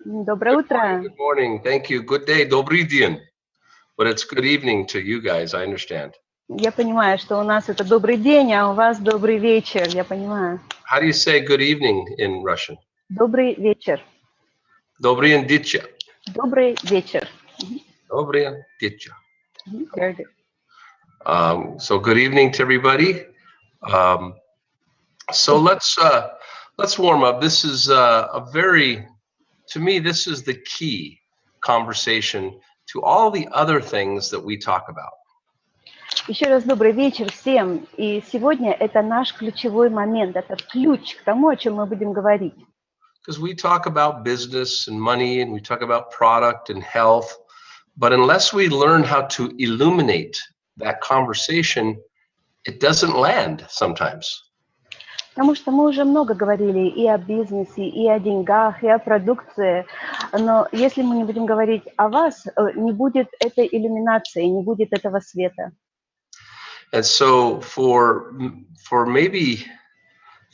Доброе Good morning. утро. Good morning. Thank you. Good day. Добрый день. But it's good evening to you guys. I understand. Я понимаю, что у нас это добрый день, а у вас добрый вечер. Я понимаю. How do you say good evening in Russian? Добрый вечер. Добрый день. Добрый вечер. Добрый день. Very good. So good evening to everybody. So let's warm up. This is to me, this is the key conversation to all the other things that we talk about. Еще раз добрый вечер всем. И сегодня это наш ключевой момент, это ключ к тому, о чем мы будем говорить. Because we talk about business and money and we talk about product and health, but unless we learn how to illuminate that conversation, it doesn't land sometimes. Потому что мы уже много говорили и о бизнесе, и о деньгах, и о продукции, но если мы не будем говорить о вас, не будет этой иллюминации, не будет этого света. And so for maybe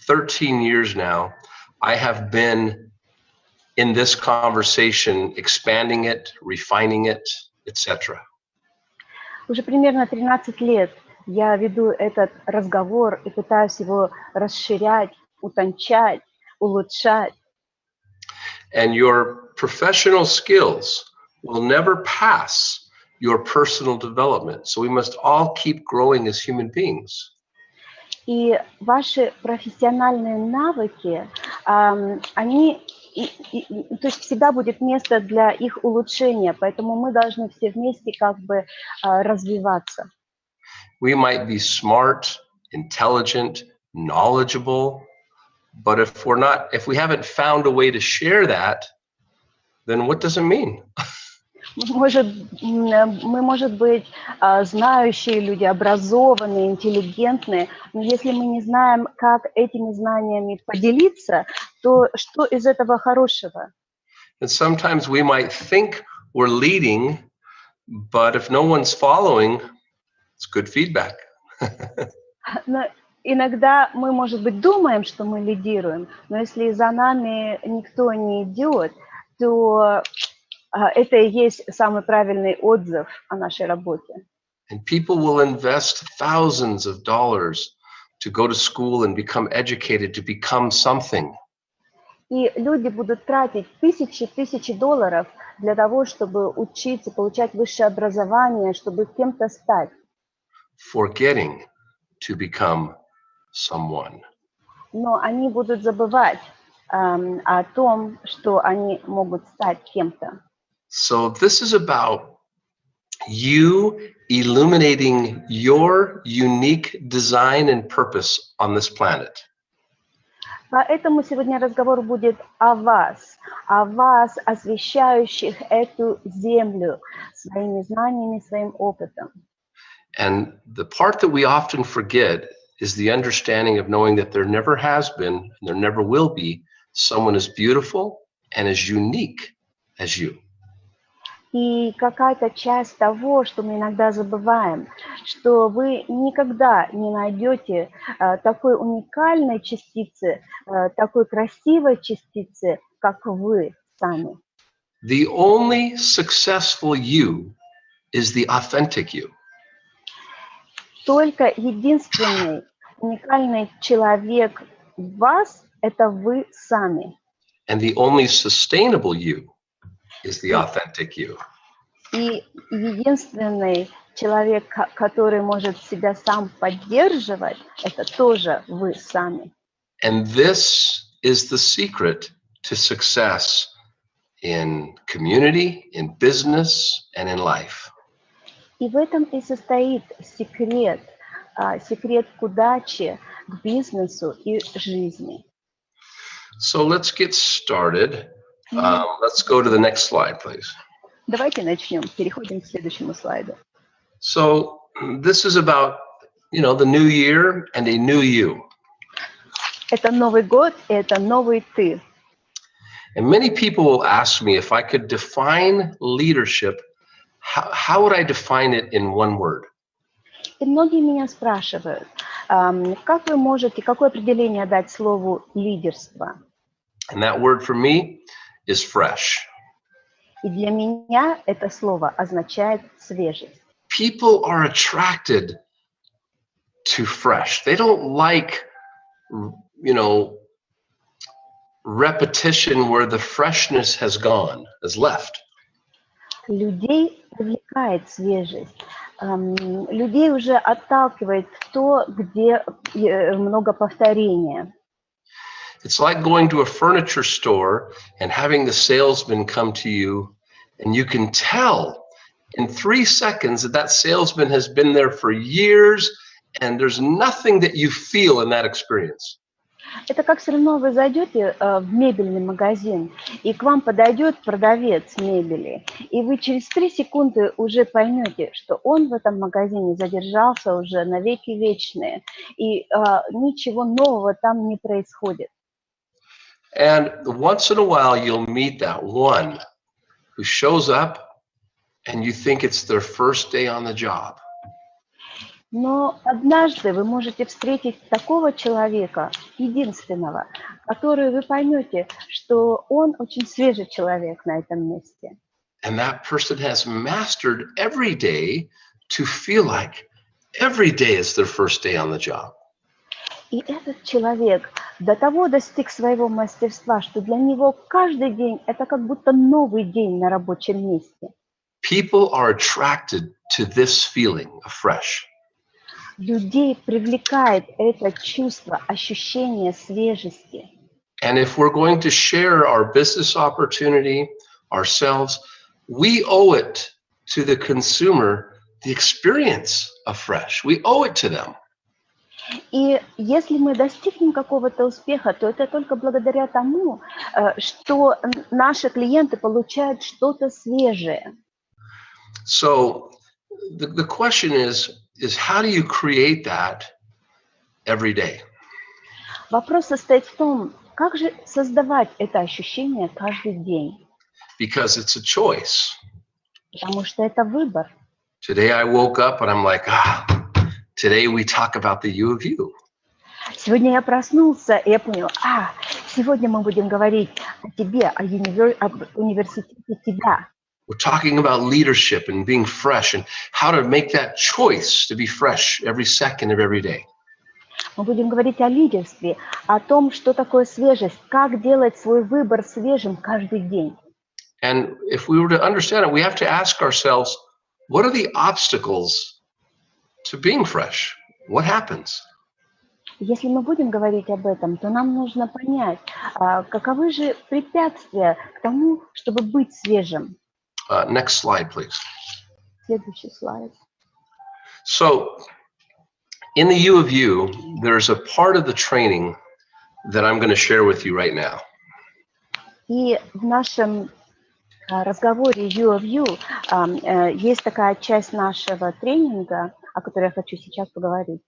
13 years now, I have been in this conversation, expanding it, refining it, etc. Уже примерно 13 лет я веду этот разговор и пытаюсь его расширять, утончать, улучшать. And your professional skills will never pass your personal development. So we must all keep growing as human beings. И ваши профессиональные навыки, они, то есть всегда будет место для их улучшения, поэтому мы должны все вместе как бы развиваться. We might be smart, intelligent, knowledgeable, but if we haven't found a way to share that, then what does it mean? Мы, может быть, знающие люди, образованные, интеллигентные, но если мы не знаем, как этими знаниями поделиться, то что из этого хорошего? And sometimes we might think we're leading, but if no one's following, it's good feedback. Но иногда мы, может быть, думаем, что мы лидируем, но если за нами никто не идет, то это и есть самый правильный отзыв о нашей работе. And people will invest thousands of dollars to go to school and become educated, to become something. И люди будут тратить тысячи долларов для того, чтобы учиться, получать высшее образование, чтобы кем-то стать. Forgetting to become someone. Но они будут забывать о том, что они могут стать кем-то. So this is about you illuminating your unique design and purpose on this planet. Поэтому сегодня разговор будет о вас, освещающих эту землю своими знаниями, своим опытом. And the part that we often forget is the understanding of knowing that there never has been and there never will be someone as beautiful and as unique as you. И какая-то часть того, что мы иногда забываем, что вы никогда не найдете такой уникальной частицы, такой красивой частицы, как вы сами. The only successful you is the authentic you. Только единственный уникальный человек в вас – это вы сами. And the only sustainable you is the authentic you. И единственный человек, который может себя сам поддерживать, это тоже вы сами. And this is the secret to success in community, in business, and in life. И в этом и состоит секрет, секрет к удаче, к бизнесу и жизни. So let's get started. Let's go to the next slide, please. Давайте начнем. Переходим к следующему слайду. So this is about, the new year and a new you. Это Новый год, и это новый ты. And many people will ask me if I could define leadership, how would I define it in one word? И многие меня спрашивают, как вы можете, какое определение дать слову лидерство? And that word for me is fresh. И для меня это слово означает свежесть. People are attracted to fresh. They don't like, repetition where the freshness has gone, has left. Людей привлекает свежесть. Людей уже отталкивает то, где много повторения. It's like going to a furniture store and having the salesman come to you, and you can tell in 3 seconds that salesman has been there for years, and there's nothing that you feel in that experience. Это как все равно вы зайдете в мебельный магазин, и к вам подойдет продавец мебели, и вы через 3 секунды уже поймете, что он в этом магазине задержался уже навеки вечные, и ничего нового там не происходит. And once in a while, you'll meet that one who shows up, and you think it's their first day on the job. Но однажды вы можете встретить такого человека, единственного, который вы поймете, что он очень свежий человек на этом месте. And that person has mastered every day to feel like every day is their first day on the job. И этот человек до того достиг своего мастерства, что для него каждый день это как будто новый день на рабочем месте. People are attracted to this feeling of fresh. Людей привлекает это чувство, ощущение свежести. And if we're going to share our business opportunity ourselves, we owe it to the consumer the experience of fresh. We owe it to them. И если мы достигнем какого-то успеха, то это только благодаря тому, что наши клиенты получают что-то свежее. So the question is how do you create that every day? Вопрос состоит в том, как же создавать это ощущение каждый день. Because it's a choice. Потому что это выбор. Today I woke up and I'm like, today we talk about the U of U. Сегодня я проснулся, и я понял, сегодня мы будем говорить о тебе, об университете тебя. We're talking about leadership and being fresh and how to make that choice to be fresh every second of every day. Мы будем говорить о лидерстве, о том, что такое свежесть, как делать свой выбор свежим каждый день. And if we were to understand it, we have to ask ourselves, what are the obstacles to being fresh? What happens? Если мы будем говорить об этом, то нам нужно понять, каковы же препятствия к тому, чтобы быть свежим. Next slide, please. Следующий слайд. So, in the U of U, there's a part of the training that I'm going to share with you right now. И в нашем разговоре U of U есть такая часть нашего тренинга, о которой я хочу сейчас поговорить.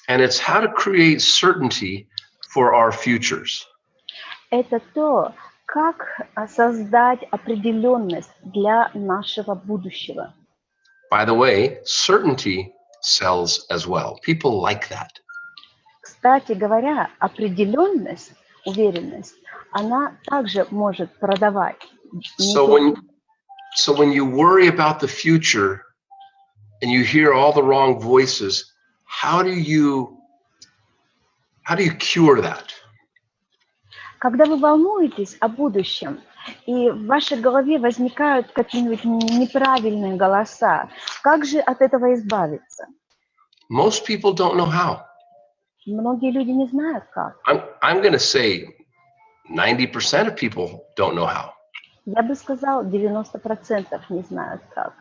And it's how to create certainty for our futures. Это то, как создать определенность для нашего будущего. By the way, certainty sells as well. People like that. Кстати говоря, определенность, уверенность, она также может продавать. So when you worry about the future and you hear all the wrong voices, how do you cure that? Когда вы волнуетесь о будущем, и в вашей голове возникают какие-нибудь неправильные голоса, как же от этого избавиться? Most people don't know how. Многие люди не знают как. I'm going to say 90% of people don't know how. Я бы сказал, 90% не знают как.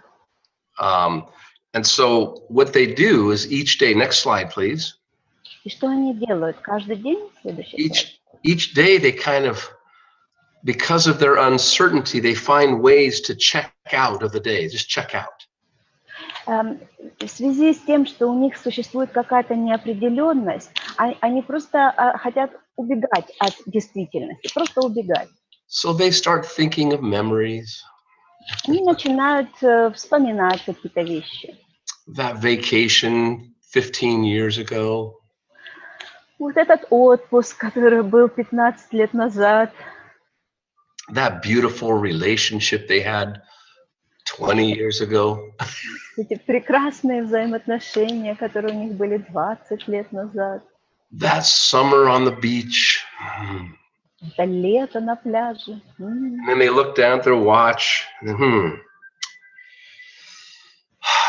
And so what they do is each day, next slide, please. И что они делают? Каждый день? Следующий слайд. Each day they kind of, because of their uncertainty, they find ways to check out of the day, just check out. В связи с тем, что у них существует какая-то неопределенность, они просто хотят убегать от действительности, просто убегать. So they start thinking of memories. Они начинают вспоминать какие-то вещи. That vacation 15 years ago. Вот этот отпуск, который был 15 лет назад. that beautiful relationship they had 20 years ago. Эти прекрасные взаимоотношения, которые у них были 20 лет назад. That summer on the beach. Это лето на пляже. And then they look down at their watch.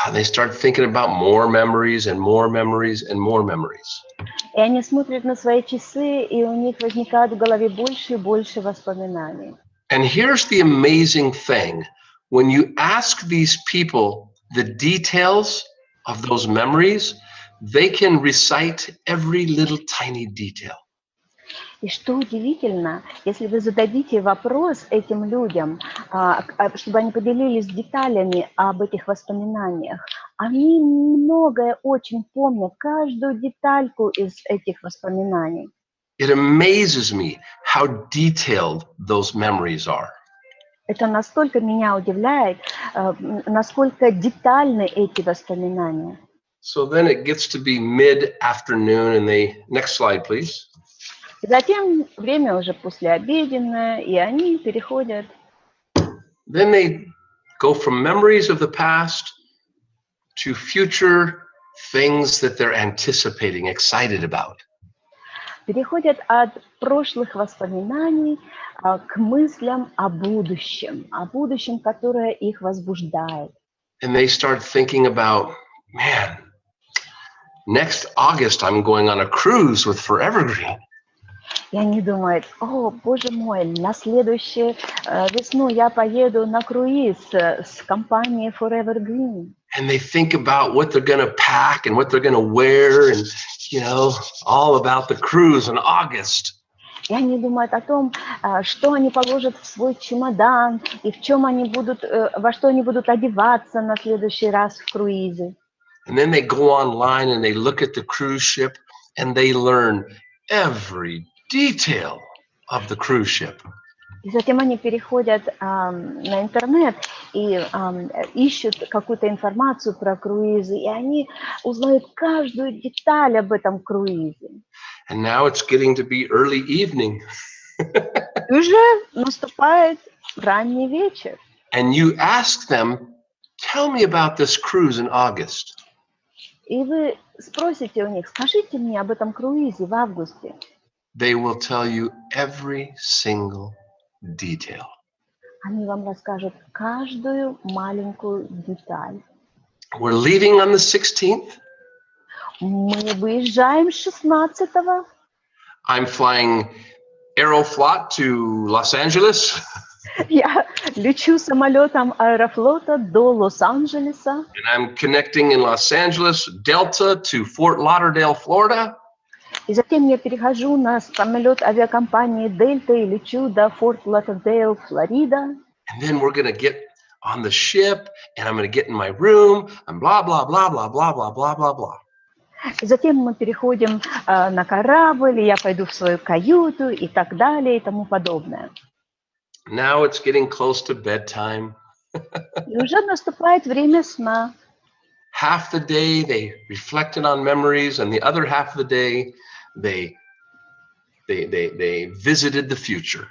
And they start thinking about more memories and more memories and more memories. И они смотрят на свои часы, и у них возникает в голове больше и больше воспоминаний. And here's the amazing thing. When you ask these people the details of those memories, they can recite every little tiny detail. И что удивительно, если вы зададите вопрос этим людям, чтобы они поделились деталями об этих воспоминаниях, они многое очень помнят, каждую детальку из этих воспоминаний. It amazes me how detailed those memories are. Это настолько меня удивляет, насколько детальны эти воспоминания. So then it gets to be mid-afternoon and they, next slide, please. Затем время уже послеобеденное, и они переходят. Then they go from memories of the past to future things that they're anticipating, excited about. Переходят от прошлых воспоминаний к мыслям о будущем, которое их возбуждает. And they start thinking about, man, next August I'm going on a cruise with Forever Green. И они думают, о, боже мой, на следующую весну я поеду на круиз с компанией Forever Green. And they think about what they're going to pack and what they're going to wear and, you know, all about the cruise in August. И они думают о том, что они положат в свой чемодан и в чем они будут, во что они будут одеваться на следующий раз в круизе. And then they go online and they look at the cruise ship and they learn every detail of the cruise ship. И затем они переходят на интернет и ищут какую-то информацию про круизы, и они узнают каждую деталь об этом круизе. And now it's getting to be early evening. И уже наступает ранний вечер. And you ask them, tell me about this cruise in August. И вы спросите у них, скажите мне об этом круизе в августе. They will tell you every single detail. Они вам расскажут каждую маленькую деталь. We're leaving on the 16th. Мы выезжаем 16-го. I'm flying Aeroflot to Los Angeles. Я лечу самолетом Аэрофлота до Лос-Анджелеса. And I'm connecting in Los Angeles, Delta to Fort Lauderdale, Florida. И затем я перехожу на самолет авиакомпании Дельта и лечу до Форт Лаудердейл, Флорида. And then we're going to get on the ship and I'm going to get in my room and blah, blah, blah, blah, blah, blah, blah, blah, blah. Затем мы переходим на корабль, и я пойду в свою каюту и так далее и тому подобное. Now it's getting close to bedtime. И уже наступает время сна. Half the day they reflected on memories and the other half of the day they visited the future.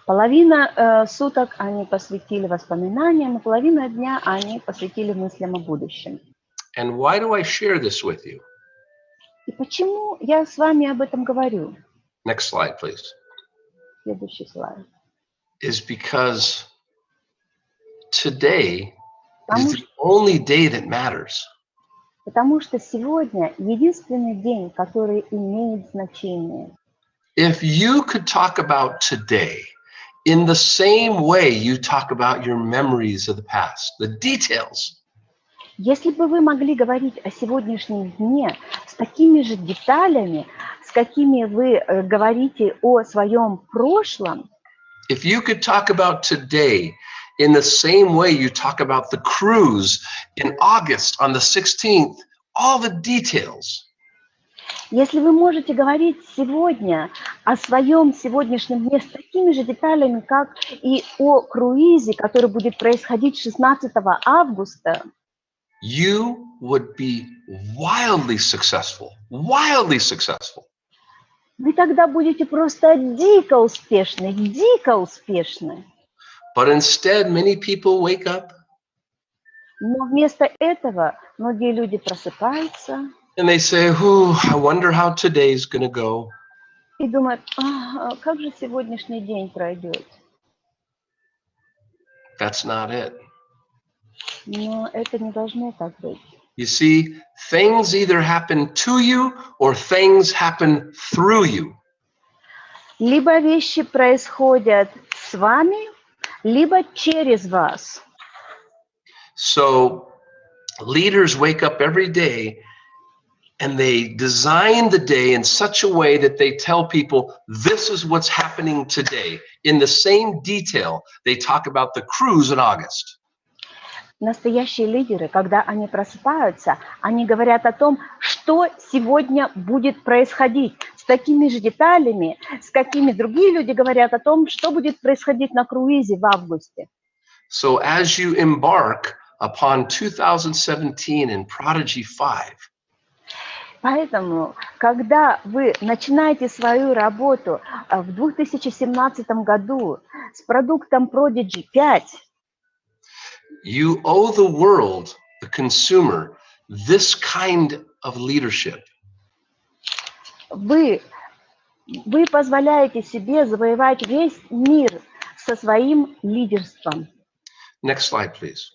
Половина суток они посвятили воспоминаниям, и половина дня они посвятили мыслям о будущем. And why do I share this with you? И почему я с вами об этом говорю? Next slide, please. Следующий слайд. Is because today is the only day that matters. Потому что сегодня единственный день, который имеет значение. If you could talk about today in the same way you talk about your memories of the past, the details. Если бы вы могли говорить о сегодняшнем дне с такими же деталями, с какими вы говорите о своем прошлом, if you could talk about today in the same way you talk about the cruise in August on the 16th, all the details. Если вы можете говорить сегодня о своем сегодняшнем дне с такими же деталями, как и о круизе, который будет происходить 16 августа, you would be wildly successful, wildly successful. вы тогда будете просто дико успешны, дико успешны. But instead, many people wake up Но вместо этого многие люди просыпаются and they say, "Ooh, I wonder how today's going to go." и думают, как же сегодняшний день пройдет. That's not it. Но это не должно так быть. You see, things either happen to you or things happen through you. Либо вещи происходят с вами, либо через вас. So leaders wake up every day and they design the day in such a way that they tell people, this is what's happening today. In the same detail, they talk about the cruise in August. Настоящие лидеры, когда они просыпаются, они говорят о том, что сегодня будет происходить, с такими же деталями, с какими другие люди говорят о том, что будет происходить на круизе в августе. So as you embark upon 2017 in Prodigy 5, Поэтому, когда вы начинаете свою работу в 2017 году с продуктом Prodigy 5, you owe the world, the consumer, this kind of leadership. вы позволяете себе завоевать весь мир со своим лидерством. Next slide, please.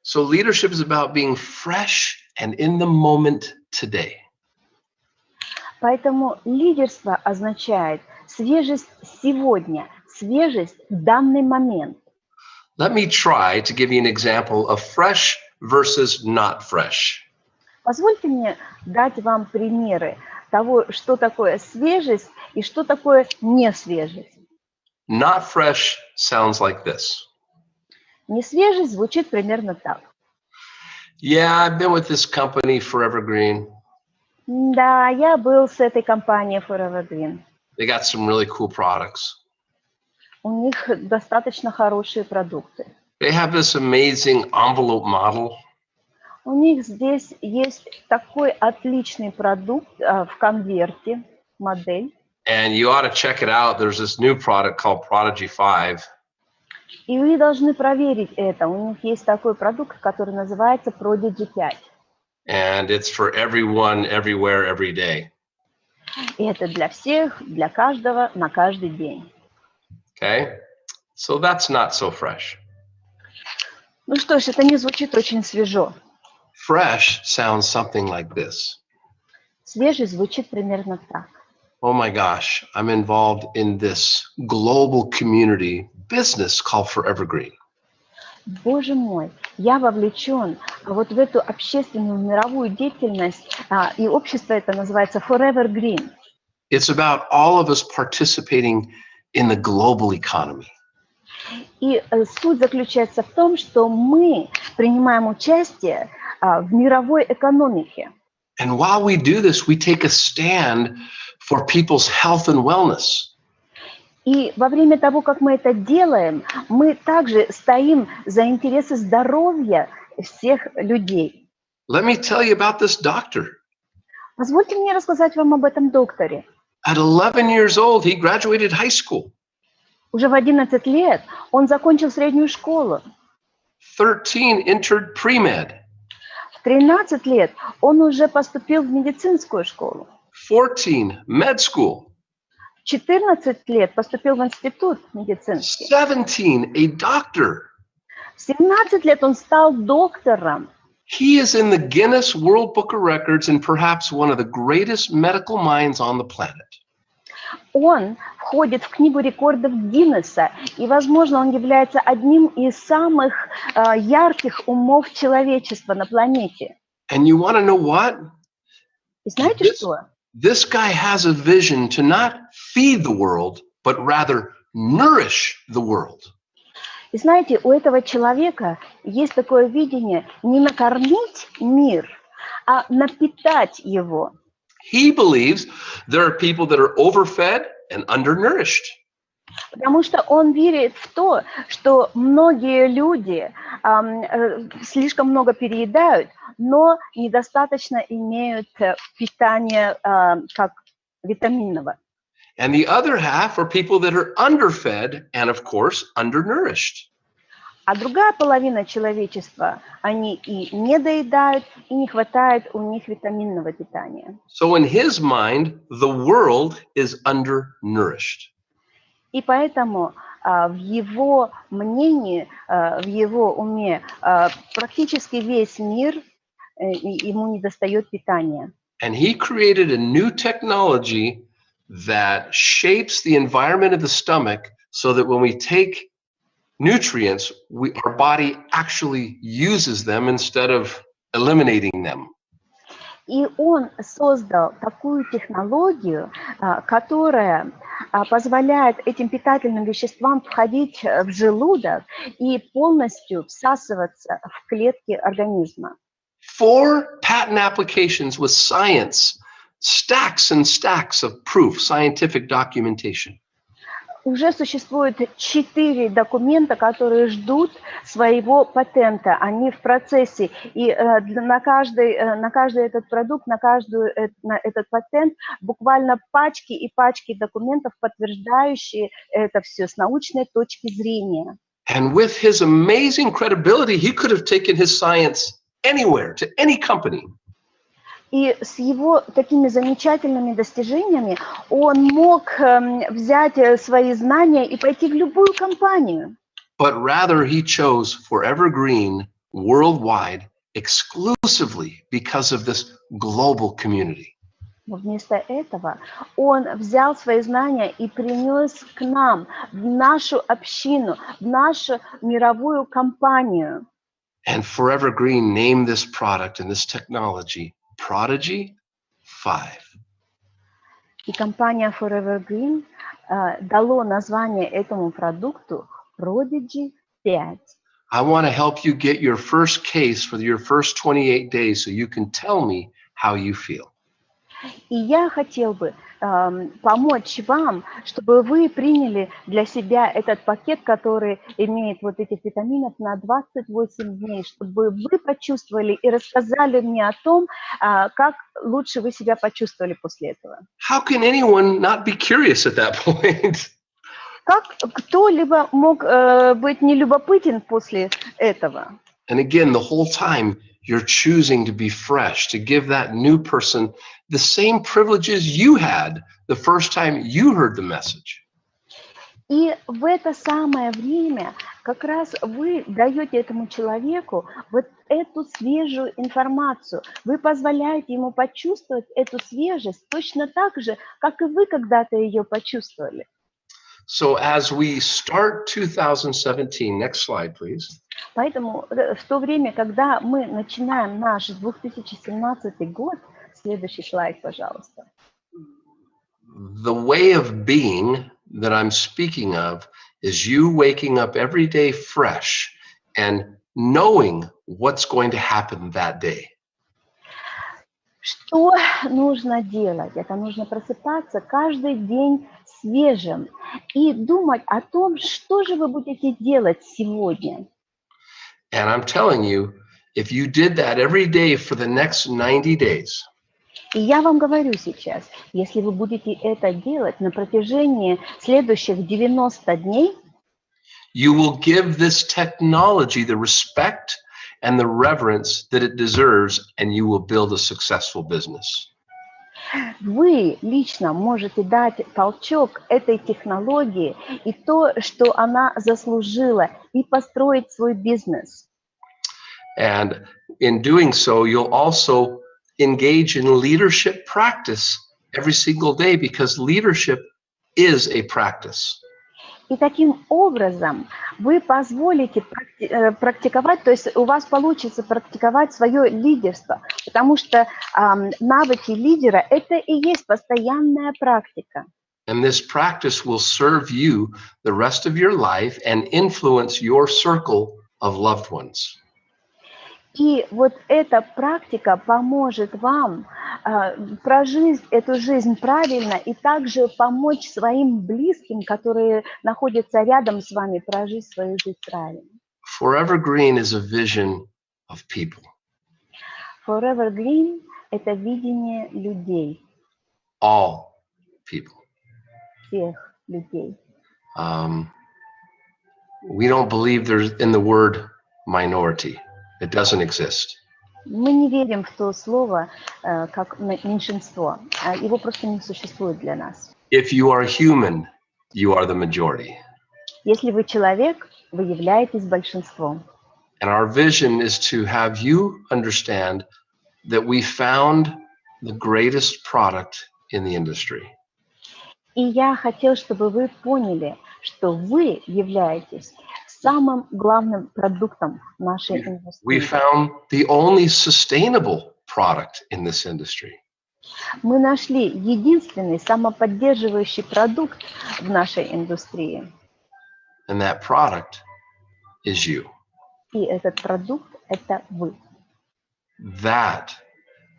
So leadership is about being fresh and in the moment today. Поэтому лидерство означает свежесть сегодня, свежесть в данный момент. Let me try to give you an example of fresh versus not fresh. Позвольте мне дать вам примеры того, что такое свежесть и что такое несвежесть. Not fresh sounds like this. Несвежесть звучит примерно так. Yeah, I've been with this company Forever Green. Да, я был с этой компанией Forever Green. They got some really cool products. У них достаточно хорошие продукты. They have this amazing envelope model. У них здесь есть такой отличный продукт в конверте, модель. And you ought to check it out. There's this new product called Prodigy 5. И вы должны проверить это. У них есть такой продукт, который называется Prodigy 5. And it's for everyone, everywhere, every day. И это для всех, для каждого, на каждый день. Okay? So that's not so fresh. Ну что ж, это не звучит очень свежо. Fresh sounds something like this. Свежий звучит примерно так. Oh my gosh, I'm involved in this global community business called Forever Green. Боже мой, я вовлечен вот в эту общественную мировую деятельность, и общество это называется Forever Green. It's about all of us participating in the global economy. И суть заключается в том, что мы принимаем участие в мировой экономике. And while we do this, we take a stand for people's health and wellness. И во время того, как мы это делаем, мы также стоим за интересы здоровья всех людей. Let me tell you about this doctor. Позвольте мне рассказать вам об этом докторе. At 11 years old, he graduated high school. Уже в 11 лет он закончил среднюю школу. 13 entered pre-med. В 13 лет он уже поступил в медицинскую школу. 14 med school. В 14 лет поступил в институт медицинский. 17 a doctor. В 17 лет он стал доктором. He is in the Guinness World Book of Records and perhaps one of the greatest medical minds on the planet. Он входит в книгу рекордов Гиннесса, и, возможно, он является одним из самых ярких умов человечества на планете. And you want to know what? И знаете что? This guy has a vision to not feed the world, but rather nourish the world. И знаете, у этого человека есть такое видение не накормить мир, а напитать его. He believes there are people that are overfed and undernourished. Потому что он верит в то, что многие люди слишком много переедают, но недостаточно имеют питания как витаминного. And the other half are people that are underfed and, of course, undernourished. А другая половина человечества, они и не доедают, и не хватает у них витаминного питания. So in his mind, the world is undernourished. И поэтому в его мнении, в его уме практически весь мир, ему недостает питания. And he created a new technology that shapes the environment of the stomach so that when we take nutrients, our body actually uses them instead of eliminating them. И он создал такую технологию, которая позволяет этим питательным веществам входить в желудок и полностью всасываться в клетки организма. 4 patent applications with science, stacks and stacks of proof, scientific documentation. Уже существует 4 документа, которые ждут своего патента. Они в процессе. И на каждый этот продукт, на этот патент буквально пачки и пачки документов, подтверждающие это все с научной точки зрения. And with his amazing credibility, he could have taken his science anywhere, to any company. И с его такими замечательными достижениями он мог взять свои знания и пойти в любую компанию. But rather he chose Forever Green worldwide exclusively because of this global community. Но вместо этого он взял свои знания и принес к нам, в нашу общину, в нашу мировую компанию. And Forever Green named this product and this technology Prodigy 5. И компания Forever Green дало название этому продукту Prodigy 5. I want to help you get your first case for your first 28 days so you can tell me how you feel. И я хотел бы помочь вам, чтобы вы приняли для себя этот пакет, который имеет вот этих витаминов на 28 дней, чтобы вы почувствовали и рассказали мне о том, как лучше вы себя почувствовали после этого. How can anyone not be curious at that point? Как кто-либо мог быть нелюбопытен после этого? And again, the whole time you're choosing to be fresh, to give that new person the same privileges you had the first time you heard the message. И в это самое время как раз вы даете этому человеку вот эту свежую информацию. Вы позволяете ему почувствовать эту свежесть точно так же, как и вы когда-то ее почувствовали. So as we start 2017, next slide, please. Поэтому в то время, когда мы начинаем наш 2017 год, следующий слайд, пожалуйста. The way of being that I'm speaking of is you waking up every day fresh and knowing what's going to happen that day. Что нужно делать? Это нужно просыпаться каждый день свежим и думать о том, что же вы будете делать сегодня. And I'm telling you, if you did that every day for the next 90 days, И я вам говорю сейчас, если вы будете это делать на протяжении следующих 90 дней, you will give this technology the respect and the reverence that it deserves, and you will build a successful business. вы лично можете дать толчок этой технологии и то, что она заслужила, и построить свой бизнес. And in doing so, you'll also engage in leadership practice every single day, because leadership is a practice. И таким образом вы позволите практиковать, то есть у вас получится практиковать свое лидерство, потому что навыки лидера – это и есть постоянная практика. And this practice will serve you the rest of your life and influence your circle of loved ones. И вот эта практика поможет вам прожить эту жизнь правильно и также помочь своим близким, которые находятся рядом с вами, прожить свою жизнь правильно. Forever Green is a vision of people. Forever Green – это видение людей, all people. всех людей. We don't believe there's in the word minority. It doesn't exist. Мы не верим в то слово, как меньшинство. Его просто не существует для нас. If you are human, you are the majority. Если вы человек, вы являетесь большинством. And our vision is to have you understand that we found the greatest product in the industry. И я хотел, чтобы вы поняли, что вы являетесь самым главным продуктом нашей We индустрии. found the only sustainable product in this industry. Мы нашли единственный самоподдерживающий продукт в нашей индустрии. And that product is you. И этот продукт – это вы. That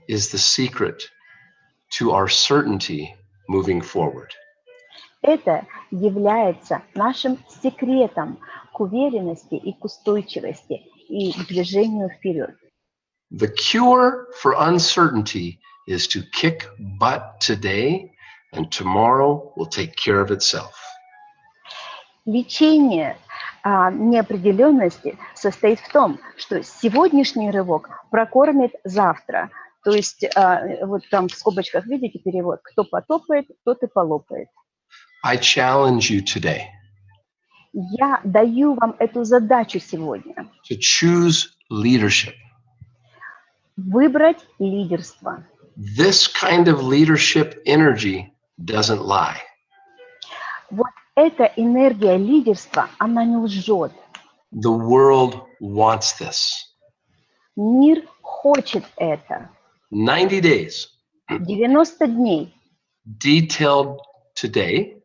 is the secret to our certainty moving forward. Это является нашим секретом к уверенности и к устойчивости и к движению вперед. The cure for uncertainty is to kick butt today, and tomorrow will take care of itself. Лечение неопределенности состоит в том, что сегодняшний рывок прокормит завтра. То есть вот там в скобочках видите перевод: кто потопает, тот и полопает. I challenge you today Я даю вам эту задачу сегодня. to choose leadership. Выбрать лидерство. This kind of leadership energy doesn't lie. Вот эта энергия лидерства, она не лжет. The world wants this. Мир хочет это. 90 days, 90 дней. detailed today,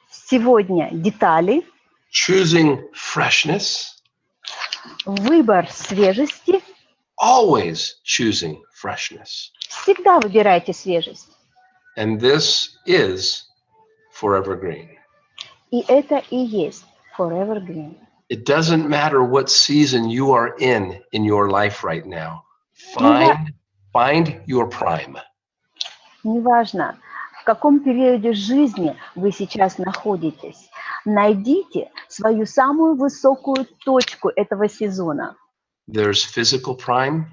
Сегодня детали, choosing freshness, выбор свежести. always choosing freshness. Всегда выбирайте свежесть. And this is Forever Green. И это и есть Forever Green. It doesn't matter what season you are in your life right now. Find your prime. Неважно, в каком периоде жизни вы сейчас находитесь, найдите свою самую высокую точку этого сезона. There's physical prime,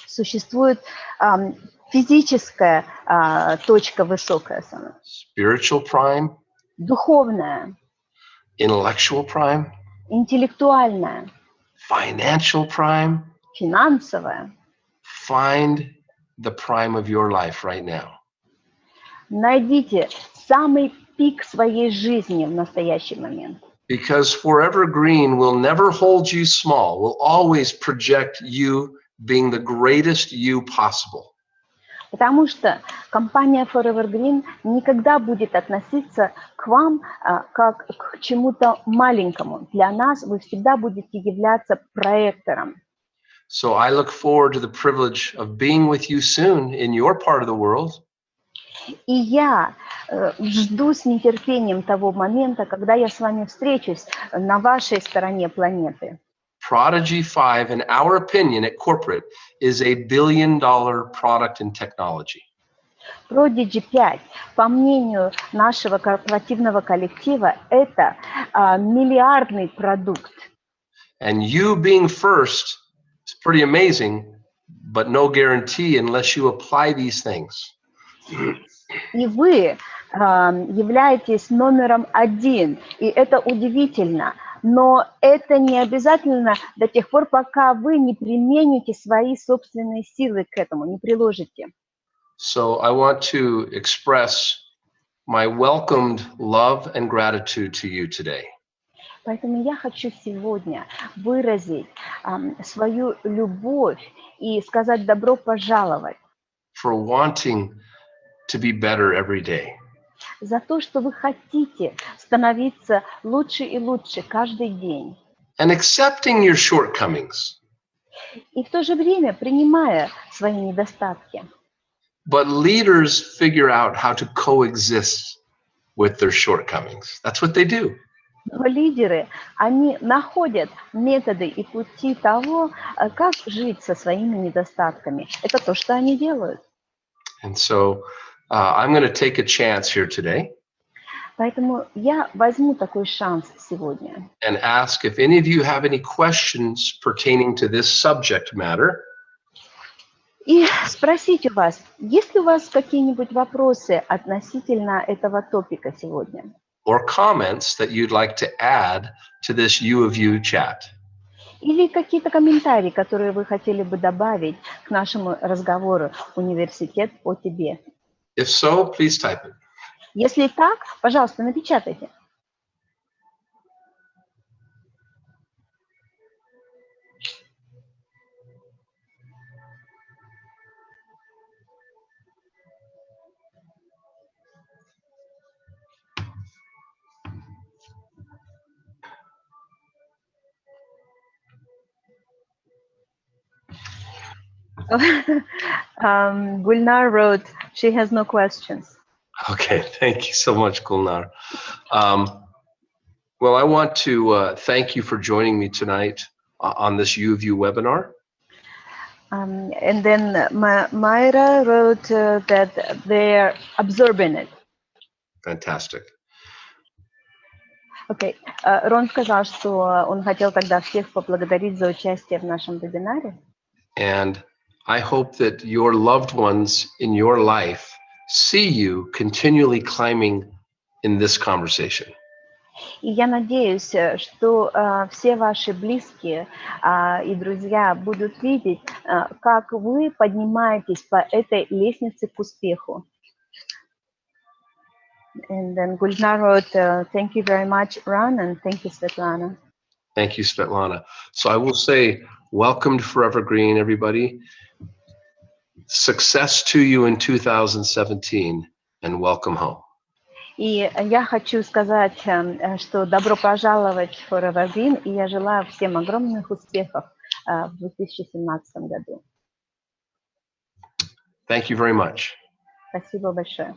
Существует физическая точка высокая, spiritual prime, духовная, intellectual prime, интеллектуальная, financial prime. финансовая. Find the prime of your life right now. Найдите самый пик своей жизни в настоящий момент. Because Forever Green will never hold you small, will always project you being the greatest you possible. Потому что компания Forever Green никогда будет относиться к вам как к чему-то маленькому. Для нас вы всегда будете являться проектором. So I look forward to the privilege of being with you soon in your part of the world. И я жду с нетерпением того момента, когда я с вами встречусь на вашей стороне планеты. Prodigy 5, in our opinion at corporate, is $1 billion product in technology. Prodigy 5, по мнению нашего корпоративного коллектива, это миллиардный продукт. And you being first is pretty amazing, but no guarantee unless you apply these things. И вы являетесь номером один, и это удивительно, но это не обязательно до тех пор, пока вы не примените свои собственные силы к этому, не приложите. So I want to express my welcomed love and gratitude to you today. Поэтому я хочу сегодня выразить свою любовь и сказать добро пожаловать. For wanting to be better every day. За то, что вы хотите становиться лучше и лучше каждый день. And accepting your shortcomings. И в то же время принимая свои недостатки. But leaders figure out how to coexist with their shortcomings. That's what they do. Но лидеры, они находят методы и пути того, как жить со своими недостатками. Это то, что они делают. And so I'm going to take a chance here today Поэтому я возьму такой шанс сегодня. and ask if any of you have any questions pertaining to this subject matter. И спросить у вас, есть ли у вас какие-нибудь вопросы относительно этого топика сегодня? Or comments that you'd like to add to this U of U chat. Или какие-то комментарии, которые вы хотели бы добавить к нашему разговору «Университет о тебе». If so, please type it. Если так, пожалуйста, напечатайте. Gulnar wrote, she has no questions. Okay, thank you so much, Gulnar. Well, I want to thank you for joining me tonight on this U of U webinar. And then Myra wrote that they're absorbing it. Fantastic. Окей. Рон сказал, что он хотел тогда всех поблагодарить за участие в нашем вебинаре. And I hope that your loved ones in your life see you continually climbing in this conversation. И я надеюсь, что все ваши близкие и друзья будут видеть, как вы поднимаетесь по этой лестнице к успеху. And then Gulnar wrote, thank you very much, Ron, and thank you, Svetlana. Thank you, Svetlana. So I will say, welcome to Forever Green, everybody. Success to you in 2017, and welcome home. И я хочу сказать, что добро пожаловать в Forever Green, и я желаю всем огромных успехов в 2017 году. Thank you very much. Спасибо большое.